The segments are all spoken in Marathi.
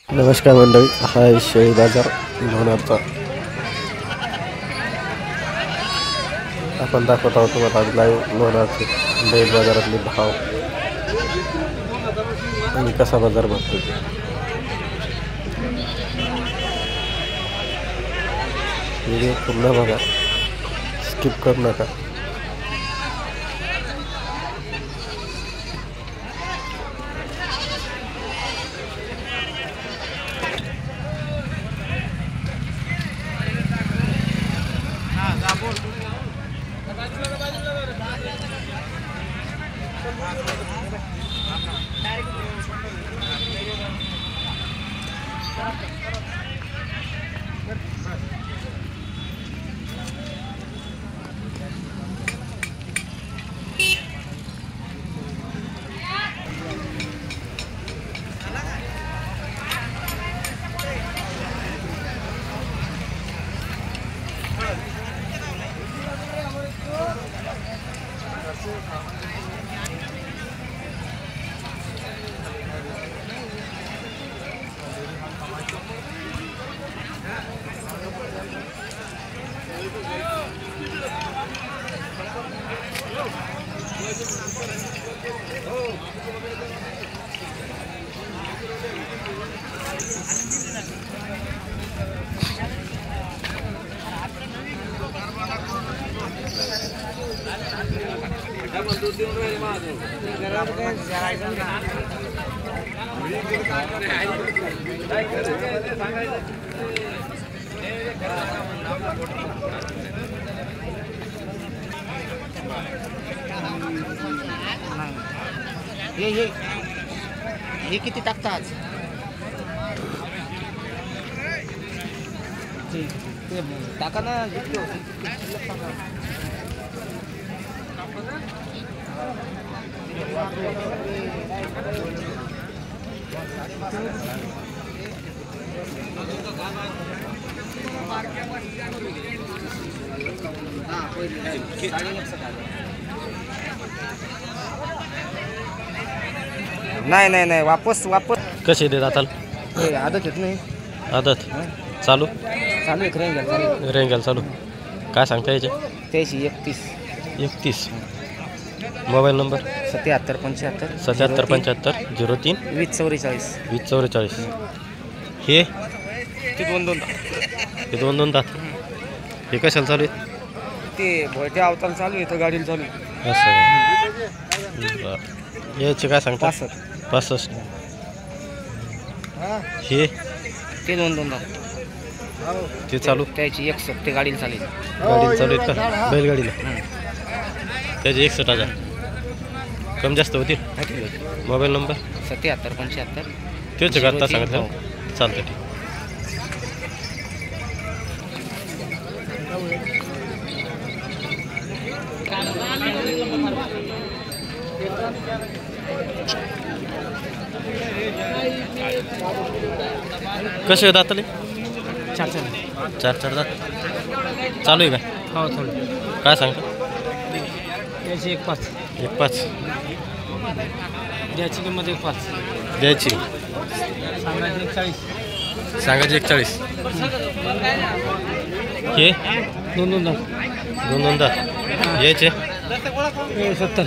नमस्कार मंडळी, हा आहे शेळी बाजार लोणारचा. आपण दाखवत आहोत तुम्हाला आज लाईव्ह लोणारचे बैल बाजारातले भाव आणि कसा बाजार भरतो. व्हिडिओ पूर्ण बघा, स्किप करू नका. हे किती टाकता आज? ते टाका ना. नाही नाही नाही, वापस कसे देत आता आदत येत नाही. आदत चालू चालू एक रेंगल चालू. काय सांगता याचे? 31 मोबाईल नंबर 77 75 77 75 03 20 44 20 44. हे ते दोन हे दोन दात. हे कशाला चालू आहे? ते भोयट्या अवताल चालू आहे, तर गाडीला चालू आहे. असं याचे काय सांगता? 65. हे ते दोन ते चालू त्याची 61 ते गाडीला चालेल. गाडीला चालू आहेत का? बैलगाडीला त्याचे 61,000. कमी जास्त होतील. मोबाईल नंबर 77 75 तेच करता सांगितलं. चालतं, ठीक. कसे दाताले? 4 दात चालू आहे का? हो चालू. काय सांगता? त्याची 1.5 द्यायची किंमत 1.5 द्यायची. सांगायची 41. हे दोन दात यायचे 70.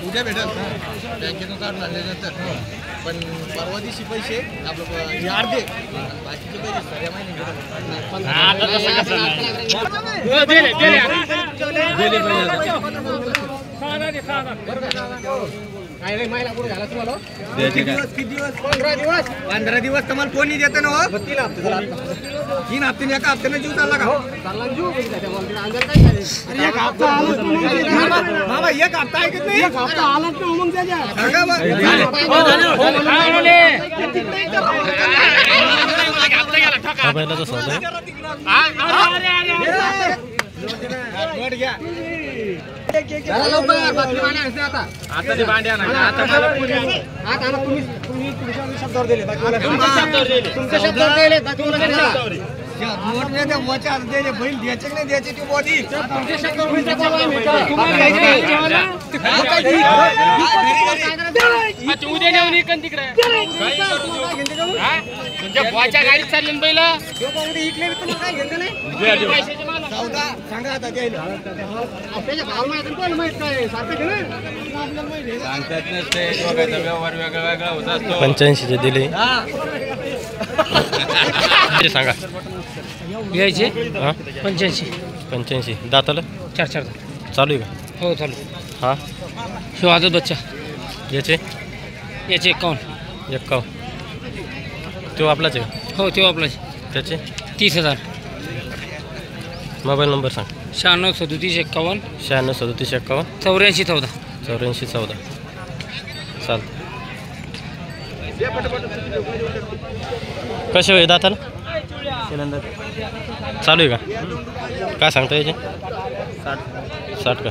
उद्या भेटल बँकेतून काढून आणल्यानंतर. पण परवा दिवशी पैसे आपलं अर्धे, बाकीचे पैसे सगळ्या महिने किती दिवस? 15 दिवस तुम्हाला कोणी देतं ना? 3 हप्ते एका हप्त्याने जीव चालला का? बाबा एक हप्ता आहे की नाही? सांगा बरं. हा बैलाचा सौदा आहे. बैल द्यायचे नाही द्यायचे ती बॉडी उद्या नेऊन इकन तिकडे तुमच्या बुवाच्या गाडीत चालले बैल सांगा आता द्यायला व्यवहार वेगळा वेगळा होत असतो. 85 दिले. सांगा घ्यायचे हा 85 दाताला 4 चालू आहे का? हो चालू. हा शिव आदत बच्चा याचे याचे 51. 51. तो आपलाच आहे का? हो तेव्हा आपला त्याचे 30,000. मोबाईल नंबर सांग. 96 37 51 96 37 51 84 14. 84 14. चालतं. कसे होईल दाताला चालू आहे का? काय सांगता याचे 60 का?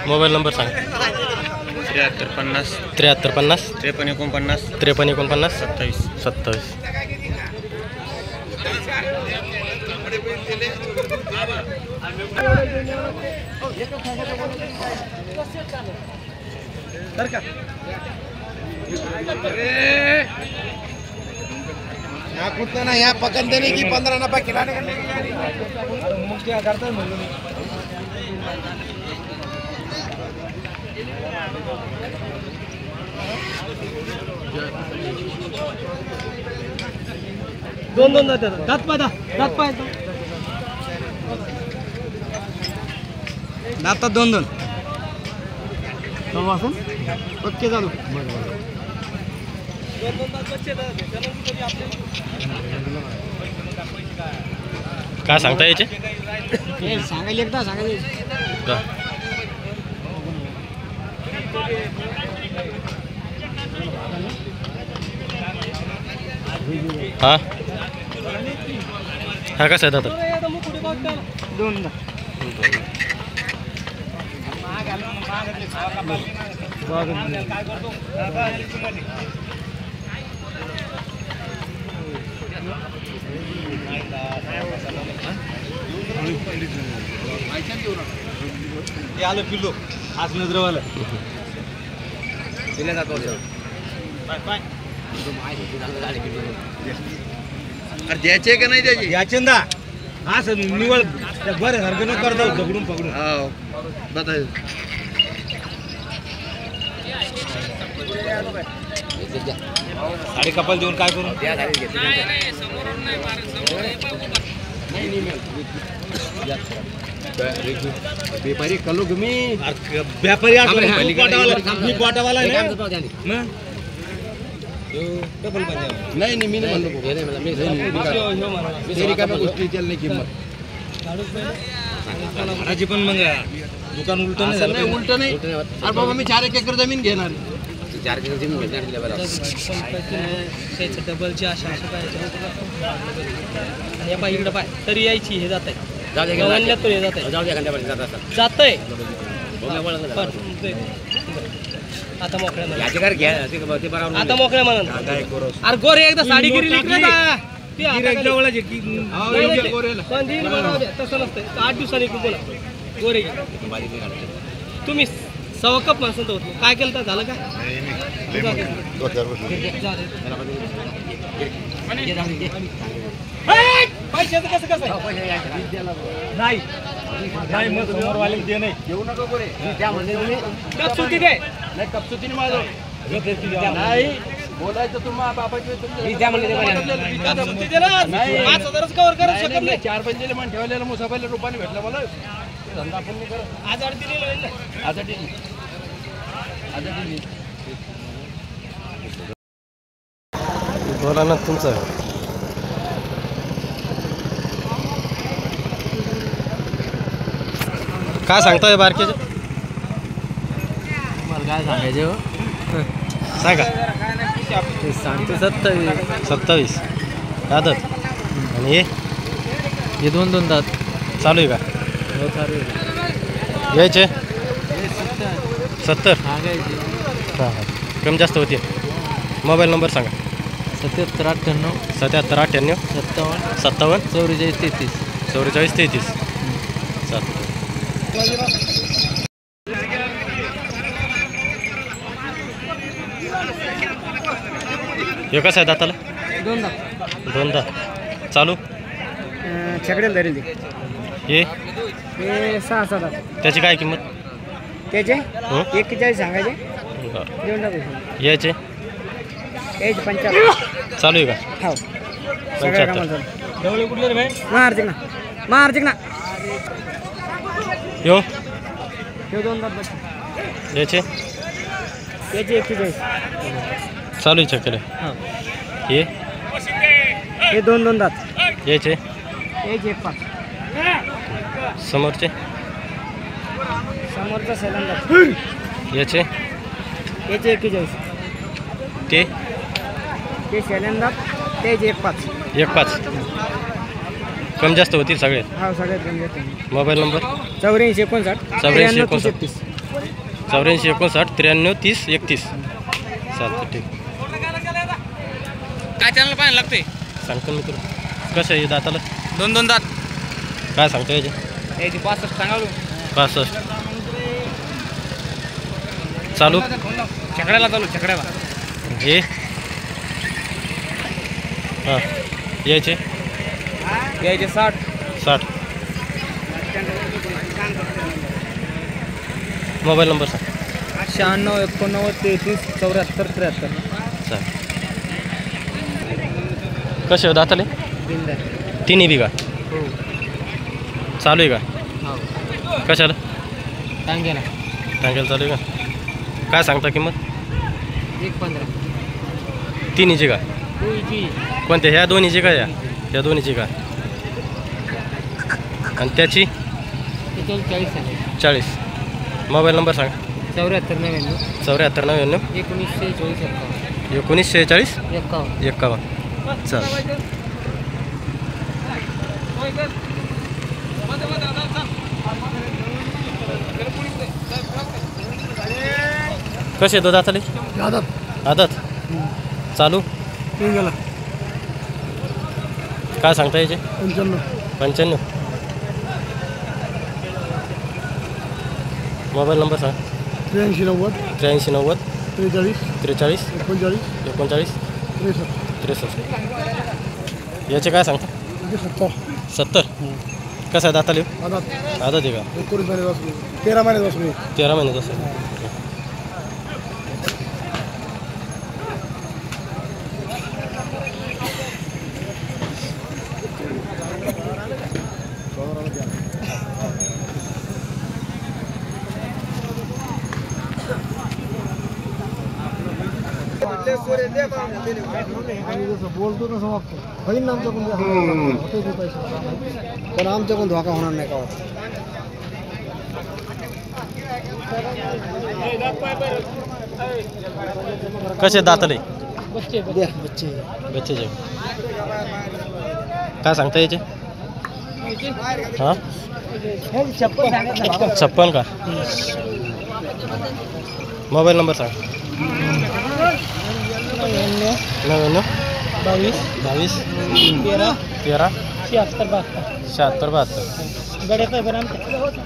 मोबाईल नंबर सांग. 73 50 73 50 53 49 53 49 27. 27. कुठं ना या पकड देणे की 15 नफा खिलाने दोन दात पाय दातात 2 ओके चालू. काय सांगता याचे सांगायला एकदा सांगायला का? हा हा कसा आहे दादा 2 आलं पिल्लो आज नजरवाला दिल्या जातो. द्यायचे का नाही द्यायचे याचे ना असं निवळ बरं सारखं न करता दगडून पकडून हो बताय. साडी कपाल देऊन काय करू व्यापारी कलो मी व्यापारी मी कोटावाला नाही मी म्हणलो गोष्टी त्याला नाही किंमत भाडाची पण मग दुकान उलट नाही उलट नाही. अरे बाबा मी 4 एकर जमीन घेणार 4 एकर जमीन घेणार डबलची अशा आणि या पाय इकडं पाय तरी यायची हे जात आहे जात आहे आता मोकळ्या आता मोकळ्या म्हणून अरे गोरे एकदा साडी गिरी तसं नसतं 8 दिवसांनी बोला गोरे तुम्ही 1.25 कप माणसं होत काय केलं तर झालं का पैशाचं कसं कसं नाही नाही मग समोरवाले दे नाही देऊ नका गोरे कपसुती दे नाही कपसुतीने माझं नाही बोलायचं तुम्हाला बापाची 5,000च कव्हर करत शकत नाही 4 पंचेले मान ठेवलेला मुसाफाईला रुपाने भेटला मला धंदा आपण नाही करत आज अडचणी आज अडचणी बोला ना तुमचं. काय सांगताय बारकेचे? मला काय सांगायचे हो सांगा. सांगतो 27. 27 आदत. आणि हे 2 दात चालू आहे का? हो चालू आहे. यायचे 70. सांगायचे हां हां कमी जास्त होतील. मोबाईल नंबर सांगा. 77 98 77 98 57 57 44 33. 44 33. चालतं. हे कसं आहे दाताला? 2 दात 2 दात. चालू छकड्याला धरेल हे ते 6-7 दात. त्याची काय किंमत? त्याचे हं? 41 सांगायचे बरं. देऊन टाकू. यायचे यायचे 75. चालू आहे का? हो सगळ्या 75. कामाला चालू. डवळे कुठले रे भाई? महार्जिक ना यो हे 2 दात बस. याचे त्याचे 41. चालू आहे चक्कर. हो हे हे 2 दात. याचे यायचे 1-5. समोरचे समोरचा 7 दात. याचे याचे 41. ते ते 7 दात. त्याचे 1-5. 1-5 कमी जास्त होतील सगळे. हा सगळ्यात कमी येते. Mobile number 84 59 84 93 59. 33. 84 59 93 30 31. चालतं ठीक. काय चॅनल पाहायला लागते? सांगतो मी तुला. कसं आहे दाताला? 2 दात. काय सांगतो याचे? याची 65 सांगावलो. 65. चालू छकड्याला चालू छकड्याला. हे हां याचे यायचे 60. 60. मोबाईल नंबर सांग. 96 89 33 74 73. चालेल. कसे हो दाताले? तिन्ही बिघा. चालू आहे का? हो कशाला? टांग्याला टांग्याला चालू आहे का? काय सांगता किंमत? 1.15. तिन्हीची का? कोणत्या? ह्या दोन्हीची का? या दोन्हीची का? आणि त्याची 40. मोबाईल नंबर सांग. 74 99 74 99 19 1946 51. 51. चालेल. कसे दो दाताले? आदत. चालू काय सांगता याचे? 95. मोबाईल नंबर सांग. 83 90 83 90 43 43 39 39 63. याचे काय सांगता? 70. कसं आहे दाताले? आदत आहे का? 13 महिने 13 महिने तसं. बोलतो तसं वागतो होईल ना आमच्याकडून पैसे पण आमच्याकडून धोका होणार नाही का? कसे दाताले? बच्चे बच्चेचे काय सांगता याचे? हां 56 का? मोबाईल नंबर सांग. 99 22 13 76 72.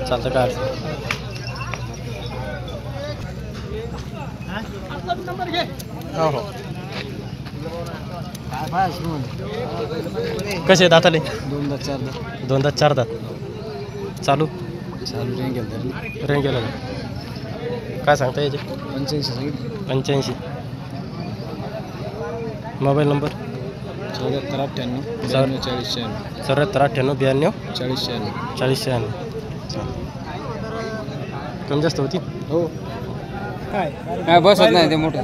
चालतं काय? हो हो. कसे दाताले? 2 दात 4 दात. चालू रेंगेला काय सांगता याचे? 85. Mobile number 74 98 74 98 40 40 46. कमी जास्त होती. हो काय बसत नाही ते मोठं.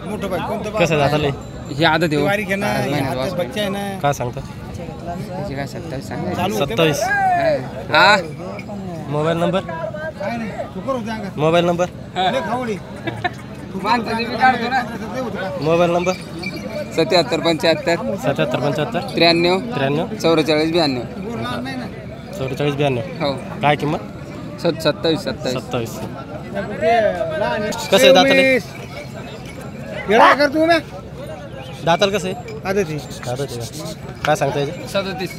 मोठं पाहिजे कसं दाताले? ही आदत आहे हो. बारीक आहे ना, पाच महिन्यात हातात वासरू. बच्चा आहे ना. काय सांगता त्याची काय 27 सांगायची. चालू होते 27. हा मोबाईल नंबर काय नाही शुकर होते अंगात. मोबाईल नंबर लय खावडी. Mobile number 77 75 77 75 93 93 44 92. 44 92. हो काय किंमत 27 27. 27. कसं आहे दाताले येडा करतो मी. दाताल कसं आहे आदत आहे. दादा ते काय सांगता याचे 37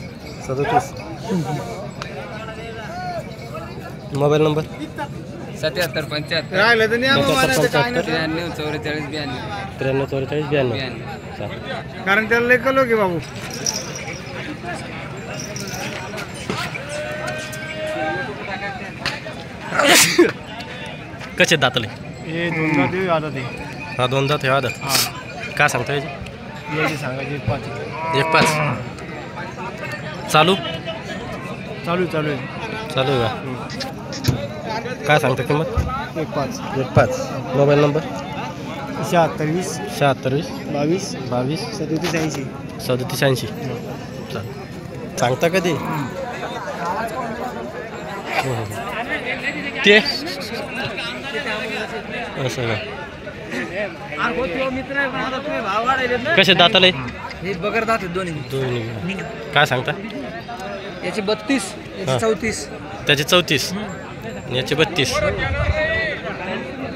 37. मोबाईल नंबर 77 75 राहिलं तर नाही आम्हाला म्हणायचं काय नाही. 93 44 92. 93 44 92. चालेल. कारण त्याला लय कलो की बाबू. कसे दाताले हे दोनदा ते आदत आहे. हा 2 दात हे आदत काय सांगता याचे याची सांगायची 5. 1.5. चालू चालू चालू आहे. चालू आहे का काय सांगता किंमत 1.5. 1.5. Mobile number 76 20 76 22 22 37 80. 37 80. चालेल. सांगता कधी ते असं का कसे दाताले बगर दात दोन्ही. दोन्ही काय सांगता याची 32 हा. 34. त्याचे 34 आणि याचे 32.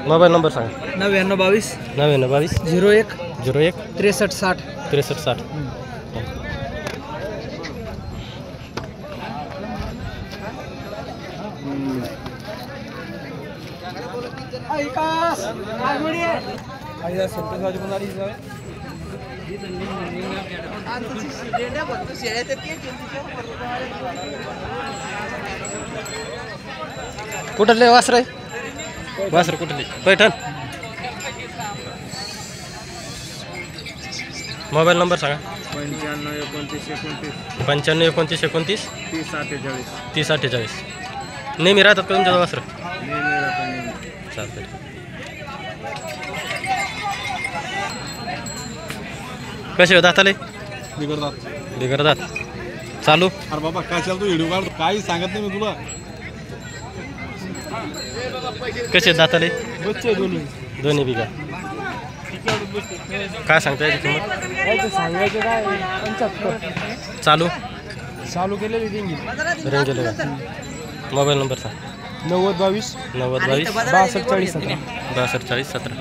मोबाईल नंबर सांगा 99 22 99 22 01 01 63 60. 63 60. कुठले वासर आहे वासर कुठले पैठण. मोबाईल नंबर सांगा 95 29 29 30 48. नेहमी राहतात का तुमच्या वासर चालतंय. कसे हो दाताले बिगडतात चालू अरे बाबा काय चालतो व्हिडिओ काढतो काही सांगत नाही मी तुला. कसे दाताले बच्चे दोन्ही. दोन्ही बिघा काय सांगता याची किंमत सांगायचं काय 75. चालू चालू केलेली देंगी. रेंज का मोबाईल नंबर सांग 90 22 90 22 62 40 17. 62 40 17.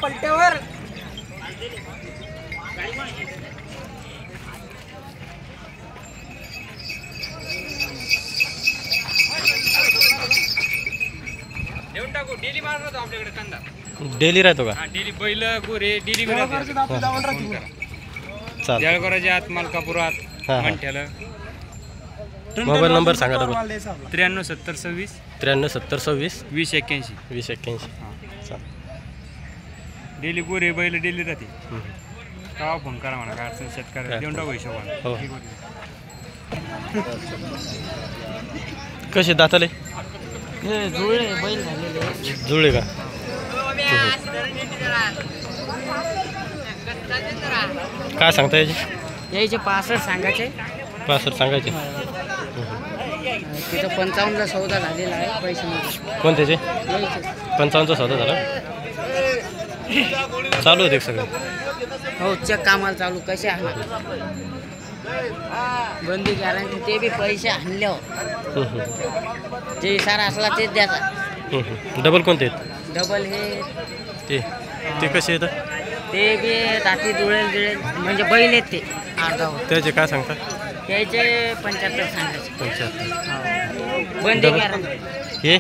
पलट्यावर देऊन टाकू. डेली मारतो आपल्याकडे कांदा. डेली राहतो का डेली बैल गोरे डेली चाल जळगावच्या आत मलकापुरात हां हां मंठ्याला. मोबाईल नंबर सांगा डबल 93 70 26 93 70 26 20 81. 20 81. चाल डेली गोरे बैल डेली राहते. हम्म. तेव्हा फोन करा म्हणा काय अडचण शेतकऱ्याला काय देऊन टाकू हिशोबाने. हो. कसे दाताले जुळे बैल झालेले. जुळले का काय सांगता याचे यायचे 65 सांगायचे. 65 सांगायचे तिथं 55ला सौदा झालेला आहे पैसे नाही कोणत्याचे यायचे. 55चा सौदा झाला चालू होते सगळं हो चेक कामाला चालू कसे आणा बंदी गॅरंटी ते बी पैसे आणल्यावर जे सारा असला तेच द्यायचा. डबल कोणते आहेत डबल हे ते कसे येतं ते बी दाती जुळेल जुळेल म्हणजे बैल आहेत ते अर्धावर. त्याचे काय सांगता त्याचे 75 सांगायचे. 75 बंदी डबल. गॅरंटी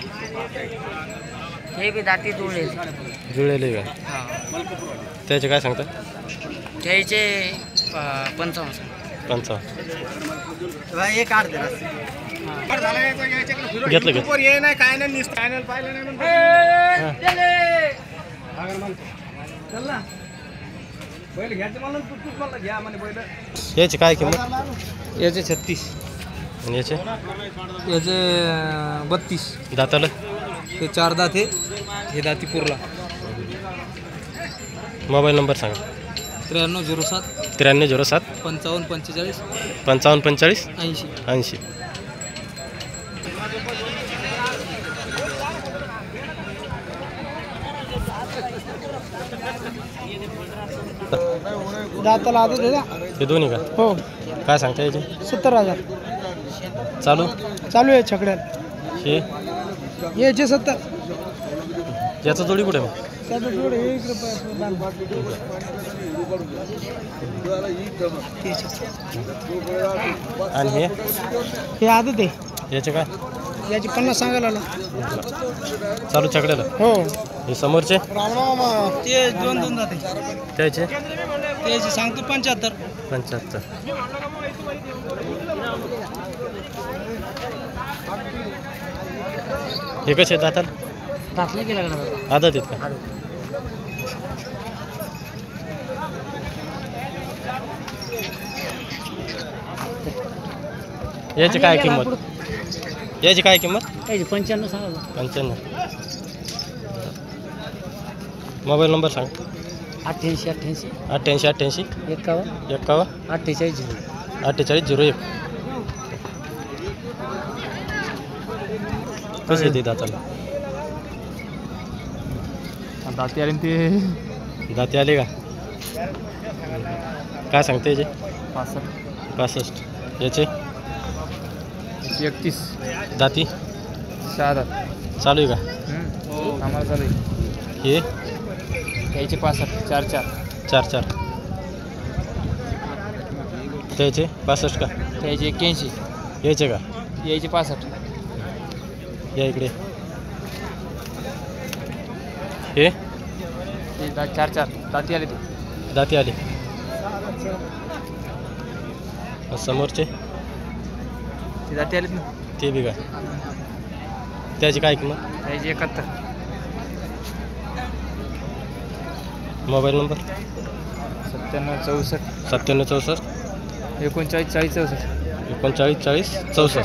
हे बी दाती जुळेल. जुळलेले का त्याचे काय सांगता त्याचे 55 55 एक आठ दे घेतलं का ये नाही काय नाही चॅनल पाहिलं नाही चल ना बैल घ्यायचं मला तूच मला घ्या म्हणे बैल. याची काय किंमत? याचे 36, आणि याचे याचे 32. दाताला हे 4 दात आहे, हे दाती पुरला. मोबाईल नंबर सांगा. 9307 9307 55 45 55 45 80. 80. दाताला आदत आहे ना? हे दोन्ही का? हो. काय सांगता याचे? 70,000 चालू चालू आहे छकड्यात. हे याचे 70. याचं जोडी कुठे मग? त्याचं जोड हे इकडे आणि हे हे आदत आहे. याचे काय? याची 50 सांगायला आला. चालू छकड्याला. हो. हे समोरचे ते 2 जाते. त्याचे त्याची सांगतो 75. 75. हे कसे दाताल? टाकलं गेलं का आदत आहेत का? याची काय किंमत? याची काय किंमत? त्याची 95 सांगा. 95. मोबाईल नंबर सांग. 88 88 88 88 51 51 48 48 01. कसे येते दाताला? दाती आले ते दाते आले का? काय सांगते याचे? 65. 65. याचे 31. दाती 6 दात. चालू आहे का? आम्हाला चालू आहे. हे याचे 65. 4 4 4. त्याचे 65 का? त्याचे 81. याचे का? याचे 65. या इकडे. हे 4 दाती आले ते. दाती आले. समोरचे ते दाती आलेत ना. ते बी का? त्याची काय किंमत? त्याचे 71. Mobile number? 97 64 97 64 39 40 64. 39 40 64.